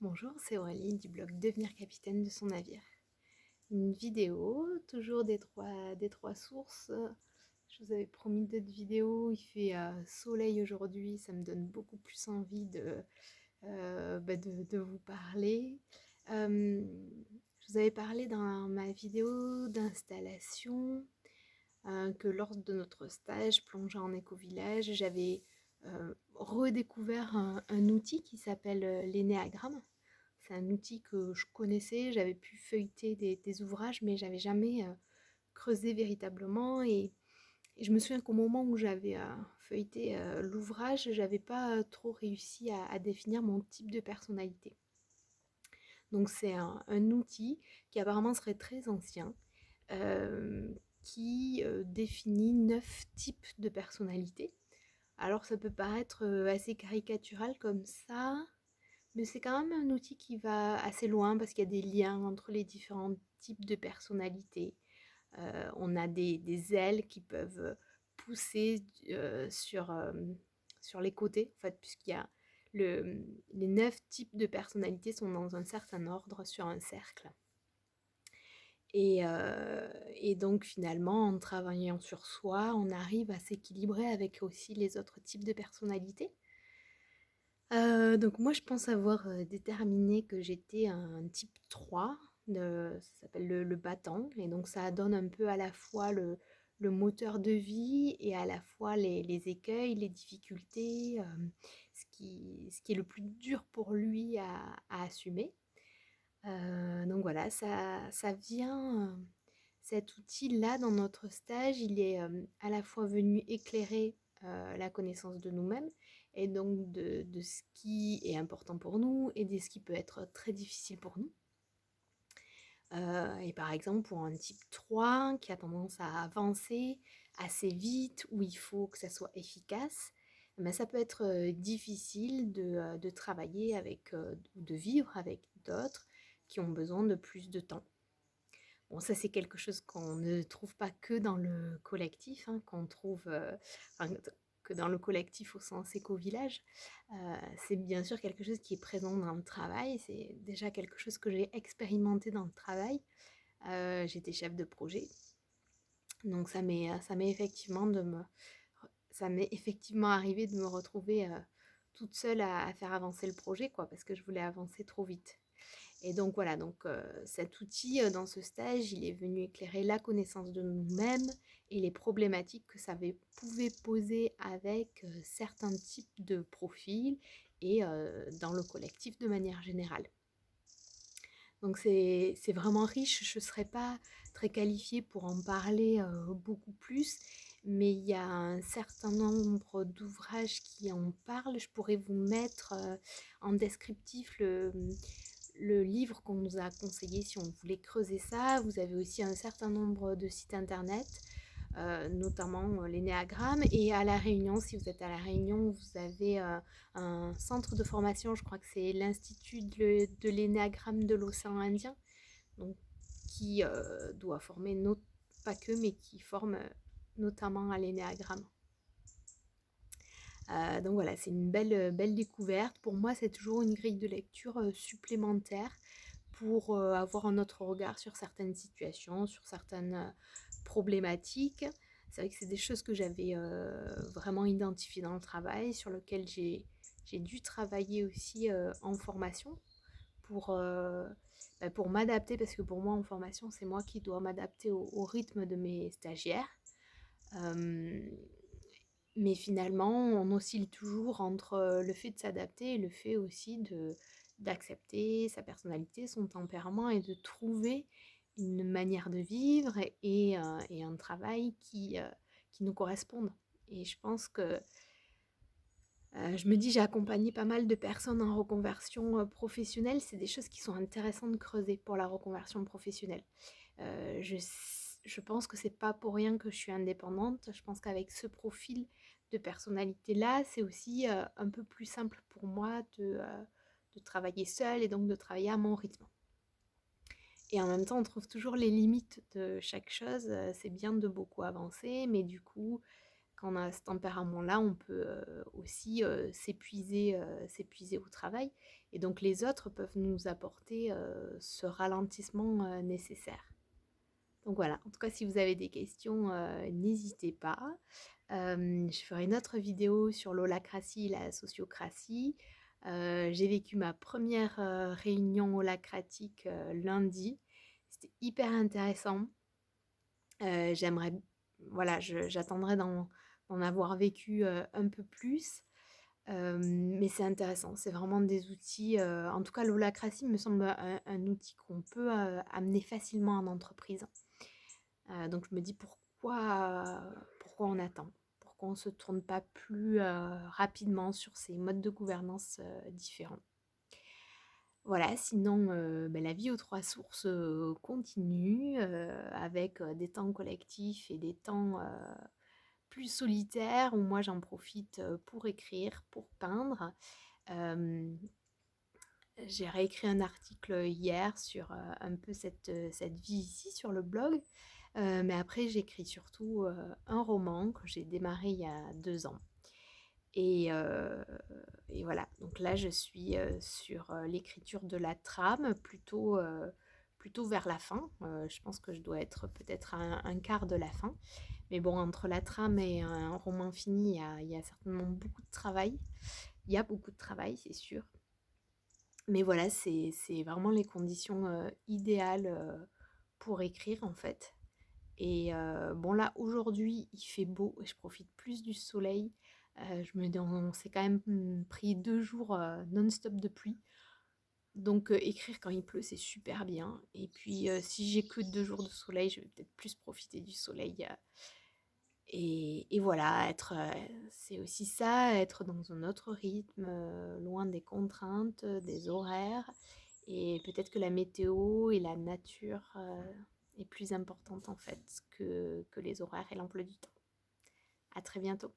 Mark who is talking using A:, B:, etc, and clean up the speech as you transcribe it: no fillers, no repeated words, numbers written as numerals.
A: Bonjour, c'est Aurélie du blog Devenir capitaine de son navire. Une vidéo, toujours des trois sources. Je vous avais promis d'autres vidéos, il fait soleil aujourd'hui, ça me donne beaucoup plus envie de vous parler. Je vous avais parlé dans ma vidéo d'installation que lors de notre stage plongeant en éco-village, j'avais redécouvert un outil qui s'appelle l'énéagramme. C'est un outil que je connaissais, j'avais pu feuilleter des ouvrages, mais j'avais jamais creusé véritablement. Et je me souviens qu'au moment où j'avais feuilleté l'ouvrage, j'avais pas trop réussi à définir mon type de personnalité. Donc c'est un outil qui apparemment serait très ancien, euh, qui définit 9 types de personnalité. Alors ça peut paraître assez caricatural comme ça, mais c'est quand même un outil qui va assez loin parce qu'il y a des liens entre les différents types de personnalités. On a des ailes qui peuvent pousser sur les côtés, en fait, puisqu'il y a les 9 types de personnalités sont dans un certain ordre sur un cercle. Et donc finalement, en travaillant sur soi, on arrive à s'équilibrer avec aussi les autres types de personnalités. Donc moi, je pense avoir déterminé que j'étais un type 3, ça s'appelle le battant, et donc ça donne un peu à la fois le moteur de vie et à la fois les écueils, les difficultés, ce qui est le plus dur pour lui à assumer. Donc voilà, ça vient, cet outil-là dans notre stage, il est à la fois venu éclairer la connaissance de nous-mêmes et donc de ce qui est important pour nous et de ce qui peut être très difficile pour nous. Et par exemple, pour un type 3 qui a tendance à avancer assez vite, où il faut que ça soit efficace, ben ça peut être difficile de travailler avec, ou de vivre avec d'autres qui ont besoin de plus de temps. Bon, ça c'est quelque chose qu'on ne trouve pas que dans le collectif, hein, qu'on trouve enfin, que dans le collectif au sens éco-village. C'est bien sûr quelque chose qui est présent dans le travail. C'est déjà quelque chose que j'ai expérimenté dans le travail. J'étais chef de projet, donc ça m'est effectivement arrivé de me retrouver toute seule à faire avancer le projet, quoi, parce que je voulais avancer trop vite. Et donc voilà, donc cet outil dans ce stage, il est venu éclairer la connaissance de nous-mêmes et les problématiques que ça pouvait poser avec certains types de profils et dans le collectif de manière générale. Donc c'est vraiment riche, je ne serais pas très qualifiée pour en parler beaucoup plus, mais il y a un certain nombre d'ouvrages qui en parlent. Je pourrais vous mettre en descriptif le livre qu'on nous a conseillé si on voulait creuser ça. Vous avez aussi un certain nombre de sites internet, notamment l'énéagramme. Et à La Réunion, si vous êtes à La Réunion, vous avez un centre de formation, je crois que c'est l'Institut de l'énéagramme de l'océan Indien, donc, qui doit former, pas que, mais qui forme notamment à l'énéagramme. Donc voilà, c'est une belle découverte. Pour moi, c'est toujours une grille de lecture supplémentaire pour avoir un autre regard sur certaines situations, sur certaines problématiques. C'est vrai que c'est des choses que j'avais vraiment identifiées dans le travail, sur lesquelles j'ai dû travailler aussi en formation pour, pour m'adapter, parce que pour moi, en formation, c'est moi qui dois m'adapter au rythme de mes stagiaires. Euh, mais finalement, on oscille toujours entre le fait de s'adapter et le fait aussi d'accepter sa personnalité, son tempérament et de trouver une manière de vivre et un travail qui nous correspondent. Et je pense que je me dis, j'ai accompagné pas mal de personnes en reconversion professionnelle. C'est des choses qui sont intéressantes de creuser pour la reconversion professionnelle. Euh, je, je pense que c'est pas pour rien que je suis indépendante. Je pense qu'avec ce profil de personnalité-là, c'est aussi un peu plus simple pour moi de travailler seule et donc de travailler à mon rythme. Et en même temps, on trouve toujours les limites de chaque chose. C'est bien de beaucoup avancer, mais du coup, quand on a ce tempérament-là, on peut aussi s'épuiser au travail. Et donc les autres peuvent nous apporter ce ralentissement nécessaire. Donc voilà, en tout cas si vous avez des questions, n'hésitez pas. Je ferai une autre vidéo sur l'holacratie et la sociocratie. J'ai vécu ma première réunion holacratique lundi. C'était hyper intéressant. J'aimerais, voilà, j'attendrai d'en avoir vécu un peu plus. Mais c'est intéressant, c'est vraiment des outils, en tout cas l'holacratie me semble un outil qu'on peut amener facilement en entreprise. Donc je me dis pourquoi on attend? Pourquoi on ne se tourne pas plus rapidement sur ces modes de gouvernance différents? Voilà, sinon la vie aux trois sources continue avec des temps collectifs et des temps plus solitaires où moi j'en profite pour écrire, pour peindre. Euh, j'ai réécrit un article hier sur un peu cette vie ici sur le blog. Mais après, j'écris surtout un roman que j'ai démarré il y a 2 ans. Et, euh, et voilà, donc là, je suis sur l'écriture de la trame, plutôt vers la fin. Je pense que je dois être peut-être à un quart de la fin. Mais bon, entre la trame et un roman fini, il y a certainement beaucoup de travail. Il y a beaucoup de travail, c'est sûr. Mais voilà, c'est vraiment les conditions idéales pour écrire en fait. Et bon là, aujourd'hui, il fait beau et je profite plus du soleil. Je me dis, on s'est quand même pris 2 jours non-stop de pluie. Donc écrire quand il pleut, c'est super bien. Et puis si j'ai que 2 jours de soleil, je vais peut-être plus profiter du soleil. Et voilà, c'est aussi ça, être dans un autre rythme, loin des contraintes, des horaires. Et peut-être que la météo et la nature est plus importante en fait que les horaires et l'emploi du temps. À très bientôt.